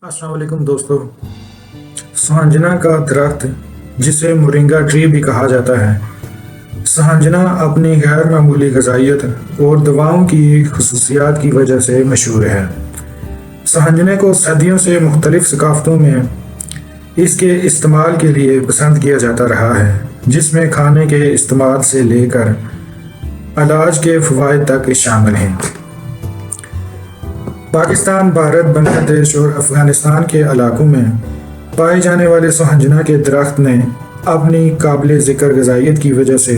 अस्सलाम वालेकुम दोस्तों। सहंजना का दरख्त जिसे मोरिंगा ट्री भी कहा जाता है। सहंजना अपनी गैर मामूली ग़िज़ाइयत और दवाओं की खसूसियात की वजह से मशहूर है। सहंजने को सदियों से मुख्तलिफ सकाफ़तों में इसके इस्तेमाल के लिए पसंद किया जाता रहा है, जिसमें खाने के इस्तेमाल से लेकर इलाज के फ़वाइद तक शामिल हैं। पाकिस्तान, भारत, बांग्लादेश और अफ़गानिस्तान के इलाकों में पाए जाने वाले सहंजना के दरख्त ने अपनी काबिल ज़िक्र ग़िज़ाइयत की वजह से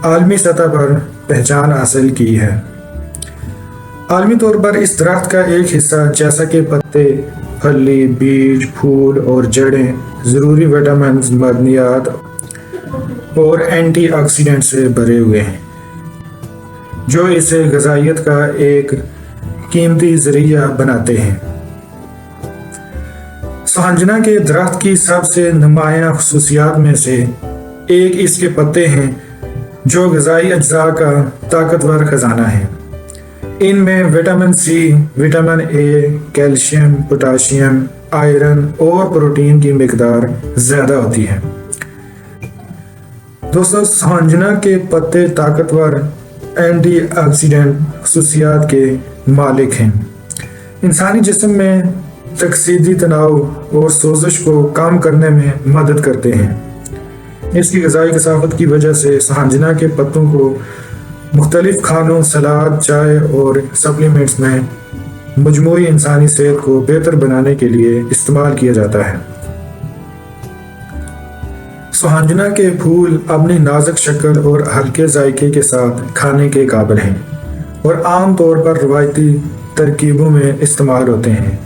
आलमी सतह पर पहचान हासिल की है। आलमी तौर पर इस दरख्त का एक हिस्सा जैसा कि पत्ते, फली, बीज, फूल और जड़ें ज़रूरी विटामिन, मदनियात और एंटीऑक्सीडेंट से भरे हुए हैं, जो इसे ग़िज़ाइयत का एक कीमती ज़रिया बनाते हैं। सहंजना के दरख्त की सबसे नुमायां खसूसियात में से एक इसके पत्ते हैं, जो ग़िज़ाई अज्जा का ताकतवर ख़जाना है। इनमें vitamin C, vitamin A, calcium, potassium, iron और प्रोटीन की मिकदार ज़्यादा होती है। दोस्तों, सहंजना के पत्ते ताकतवर एंटीऑक्सीडेंट खसूसियात के मालिक हैं। इंसानी जिस्म में तकसीदी तनाव और सोजिश को कम करने में मदद करते हैं। इसकी ग़िज़ाई कसाफत की वजह से सहंजना के पत्तों को मुख्तलिफ खानों, सलाद, चाय और सप्लीमेंट्स में मजमूई इंसानी सेहत को बेहतर बनाने के लिए इस्तेमाल किया जाता है। सहंजना के फूल अपनी नाजुक शक्ल और हल्के जायके के साथ खाने के काबिल हैं और आम तौर पर रवायती तरकीबों में इस्तेमाल होते हैं।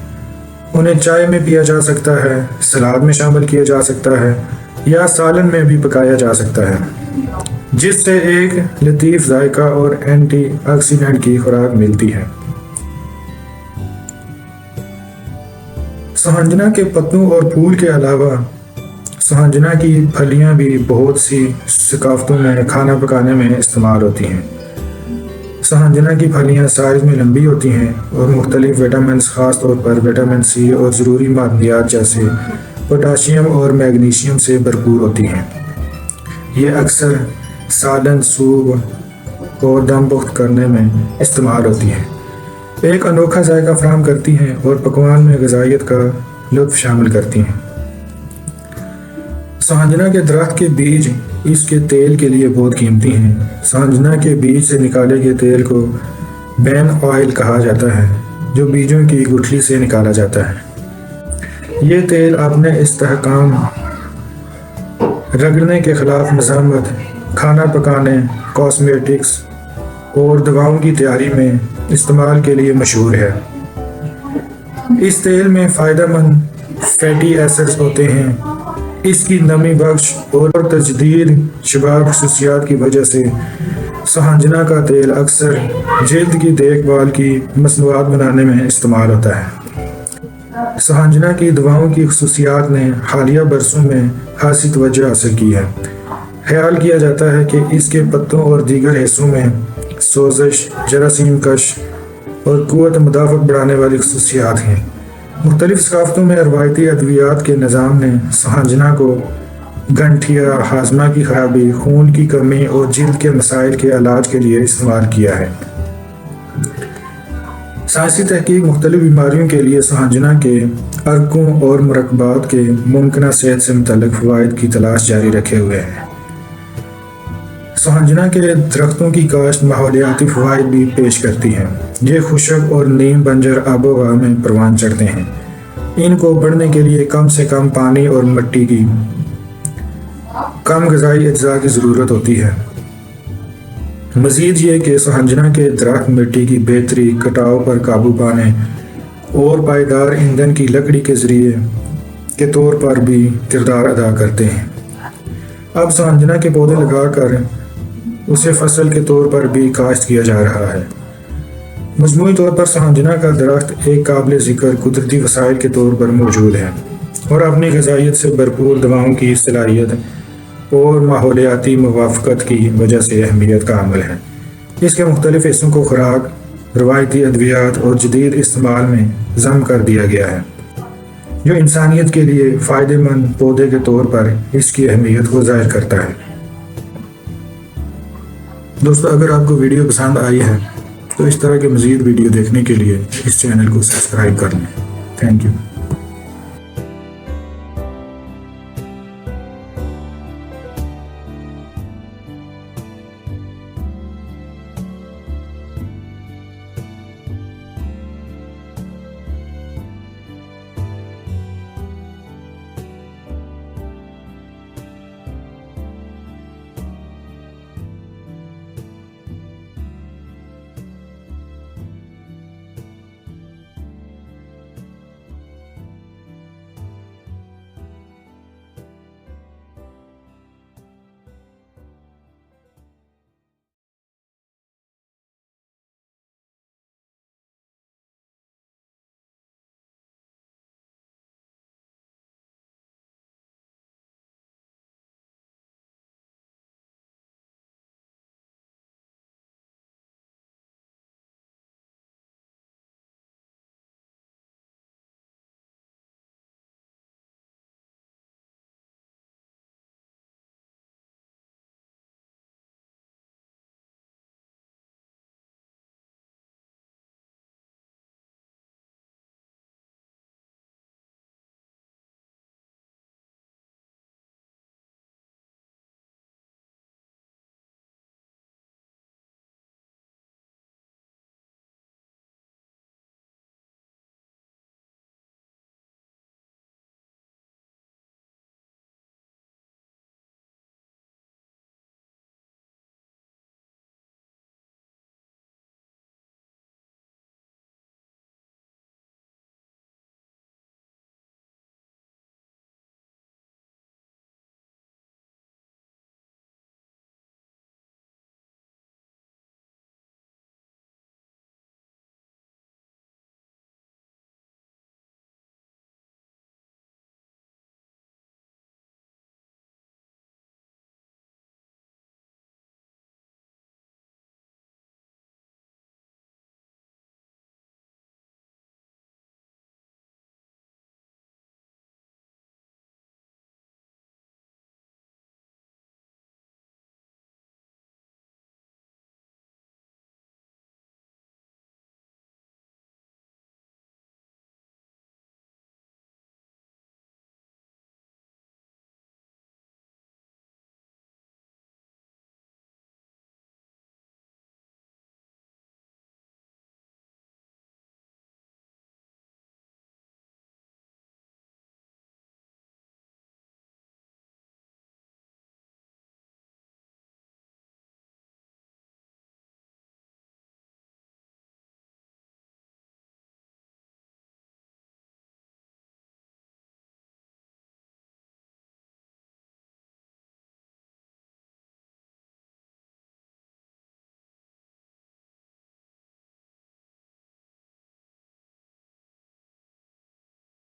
उन्हें चाय में पिया जा सकता है, सलाद में शामिल किया जा सकता है या सालन में भी पकाया जा सकता है, जिससे एक लतीफ़ जायका और एंटीऑक्सीडेंट की खुराक मिलती है। सहंजना के पत्तों और फूल के अलावा सहंजना की फलियां भी बहुत सी सकाफ़तों में खाना पकाने में इस्तेमाल होती हैं। सहंजना की फलियां साइज़ में लंबी होती हैं और मुख्तलिफ विटामिन, ख़ास तौर पर विटामिन सी और ज़रूरी मादनियात जैसे पोटाशियम और मैग्नीशियम से भरपूर होती हैं। ये अक्सर सालन, सूप और दम पुख्त करने में इस्तेमाल होती हैं। एक अनोखा जायका फराहम करती हैं और पकवान में ग़िज़ाइयत का लुत्फ़ शामिल करती हैं। सहंजना के दरख्त के बीज इसके तेल के लिए बहुत कीमती हैं। सहंजना के बीज से निकाले गए तेल को बैन ऑयल कहा जाता है, जो बीजों की गुठली से निकाला जाता है। ये तेल अपने इस्तेहकाम, रगड़ने के ख़िलाफ़ मज़ामत, खाना पकाने, कॉस्मेटिक्स और दवाओं की तैयारी में इस्तेमाल के लिए मशहूर है। इस तेल में फ़ायदेमंद फैटी एसिड्स होते हैं। इसकी नमी बख्श और तजदीद शुदा खसूसियात की वजह से सहंजना का तेल अक्सर जल्द की देखभाल की मसनूआत बनाने में इस्तेमाल होता है। सहंजना की दवाओं की खसूसियात ने हालिया बरसों में खासी तवज्जो हासिल की है। ख्याल किया जाता है कि इसके पत्तों और दीगर हिस्सों में सोजिश, जरासीम कश और क़ुव्वत मुदाफ़त बढ़ाने वाली खसूसियात हैं। मुख्तलिफ सकाफ़तों में रवायती अद्वियात के निज़ाम ने सहंजना को गंठिया, हाजमा की खराबी, खून की कमी और जिल्द के मसाइल के इलाज के लिए इस्तेमाल किया है। साइंसी तहकीक मुख्तलिफ बीमारियों के लिए सहंजना के अर्कों और मुरक्कबात के मुमकिन सेहत से मुतल्लिक़ फ़वाइद की तलाश जारी रखे हुए है। सहंजना के दरख्तों की काश्त माहौलियाती फ़वाइद भी पेश करती है। ये खुशक और नीम बंजर आबो हवा में परवान चढ़ते हैं। इनको बढ़ने के लिए कम से कम पानी और मिट्टी की कम ग़िज़ाई अज्जा की ज़रूरत होती है। मज़ीद ये कि सहंजना के दरख्त मिट्टी की बेहतरी, कटाव पर काबू पाने और पायदार ईंधन की लकड़ी के ज़रिए के तौर पर भी किरदार अदा करते हैं। अब सहंजना के पौधे लगाकर उसे फसल के तौर पर भी काश्त किया जा रहा है। मजमूई तौर पर सहंजना का दरख्त एक काबिल ज़िक्र कुदरती वसाइल के तौर पर मौजूद है और अपनी ग़िज़ाइयत से भरपूर दवाओं की सलाहियत और माहौलियाती मुवाफ़क़त की वजह से अहमियत का हामिल है। इसके मुख्तलिफ़ हिस्सों को खुराक روایتی ادویات اور جدید استعمال میں ضم کر دیا گیا ہے، جو انسانیت کے لیے فائدہ مند پودے کے طور پر اس کی اہمیت کو ظاہر کرتا ہے۔ دوستو، اگر آپ کو ویڈیو پسند آئی ہے تو اس طرح کے مزید ویڈیو دیکھنے کے لیے اس چینل کو سبسکرائب کر لیں۔ Thank you.